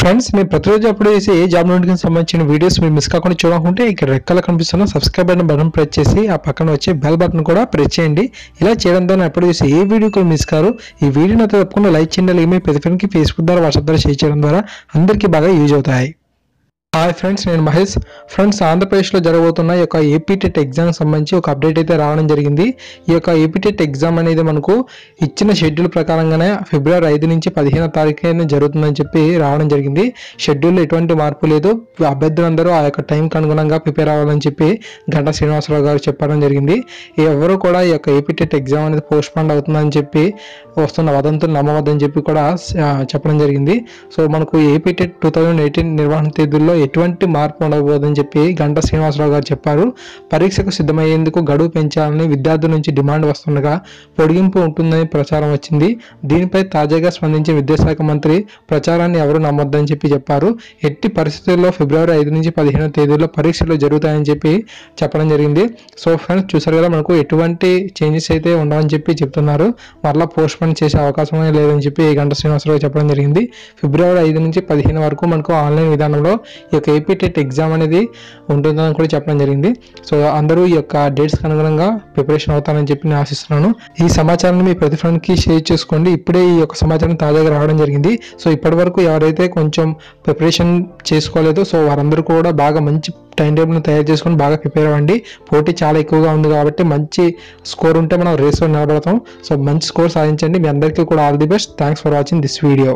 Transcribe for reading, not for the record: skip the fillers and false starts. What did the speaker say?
Friends మీరు ప్రతిరోజు upload చేసే ఏ జాబ్ నోటిఫికేషన్ సంబంధించిన వీడియోస్ మీరు మిస్ కాకుండా చూడాలనుకుంటే ఇక్కడ రెక్కల కనిపిస్తున్న సబ్స్క్రైబ్ బటన్ ప్రెస్ చేసి ఆ పక్కన వచ్చే బెల్ బటన్ కూడా ప్రెస్ చేయండి. ఇలా చేయడం ద్వారా అప్లోడ్ చేసే ఏ వీడియో కూడా మిస్ కారు. ఈ వీడియోని అయితే తప్పకుండా లైక్ చేయండి. అలాగే మీ ప్రతి ఫ్రెండ్కి ఫేస్బుక్ ద్వారా వాట్సాప్ ద్వారా షేర్ చేయడం ద్వారా అందరికీ బాగా యూజ్ అవుతాయి. హాయ్ ఫ్రెండ్స్, నేను మహేష్. ఫ్రెండ్స్, ఆంధ్రప్రదేశ్లో జరగబోతున్న ఈ యొక్క ఏపీటెట్ ఎగ్జామ్ సంబంధించి ఒక అప్డేట్ అయితే రావడం జరిగింది. ఈ యొక్క ఏపీటెట్ ఎగ్జామ్ అనేది మనకు ఇచ్చిన షెడ్యూల్ ప్రకారంగానే ఫిబ్రవరి 5 నుంచి 15వ తారీఖు జరుగుతుందని చెప్పి రావడం జరిగింది. షెడ్యూల్లో ఎటువంటి మార్పు లేదు. అభ్యర్థులందరూ ఆ యొక్క టైంకి అనుగుణంగా ప్రిపేర్ అవ్వాలని చెప్పి గంటా శ్రీనివాసరావు గారు చెప్పడం జరిగింది. ఎవరు కూడా ఈ యొక్క ఏపీటెట్ ఎగ్జామ్ అనేది పోస్ట్ పోన్ అవుతుందని చెప్పి వస్తున్న వదంతులు నమ్మవద్దని చెప్పి కూడా చెప్పడం జరిగింది. సో మనకు ఏపీటెట్ 2018 నిర్వహణ తేదీల్లో ఎటువంటి మార్పు ఉండబోదని చెప్పి గంటా శ్రీనివాసరావు గారు చెప్పారు. పరీక్షకు సిద్ధమయ్యేందుకు గడువు పెంచాలని విద్యార్థుల నుంచి డిమాండ్ వస్తుండగా పొడిగింపు ఉంటుందని ప్రచారం వచ్చింది. దీనిపై తాజాగా స్పందించిన విద్యాశాఖ మంత్రి ప్రచారాన్ని ఎవరు నమ్మొద్దని చెప్పి చెప్పారు. ఎట్టి పరిస్థితుల్లో ఫిబ్రవరి 5 నుంచి 15వ తేదీలో పరీక్షలు జరుగుతాయని చెప్పి చెప్పడం జరిగింది. సో ఫ్రెండ్స్, చూసారు కదా, మనకు ఎటువంటి చేంజెస్ అయితే ఉండవని చెప్పి చెప్తున్నారు. మరలా పోస్ట్ పోన్ చేసే అవకాశమే లేదని చెప్పి గంటా శ్రీనివాసరావు చెప్పడం జరిగింది. ఫిబ్రవరి 5 నుంచి 15 వరకు మనకు ఆన్లైన్ విధానంలో ఈ యొక్క ఏపీటెట్ ఎగ్జామ్ అనేది ఉంటుందని కూడా చెప్పడం జరిగింది. సో అందరూ ఈ యొక్క డేట్స్కి అనుగుణంగా ప్రిపరేషన్ అవుతారని చెప్పి నేను ఆశిస్తున్నాను. ఈ సమాచారాన్ని మీ ప్రతి ఫ్రెండ్కి షేర్ చేసుకోండి. ఇప్పుడే ఈ యొక్క సమాచారం తాజాగా రావడం జరిగింది. సో ఇప్పటి వరకు ఎవరైతే కొంచెం ప్రిపరేషన్ చేసుకోలేదో సో వారందరూ కూడా బాగా మంచి టైం టేబుల్ని తయారు చేసుకొని బాగా ప్రిపేర్ అవ్వండి. పోటీ చాలా ఎక్కువగా ఉంది కాబట్టి మంచి స్కోర్ ఉంటే మనం రేస్లో నిలబడతాం. సో మంచి స్కోర్ సాధించండి. మీ అందరికీ కూడా all the best. Thanks for watching this video.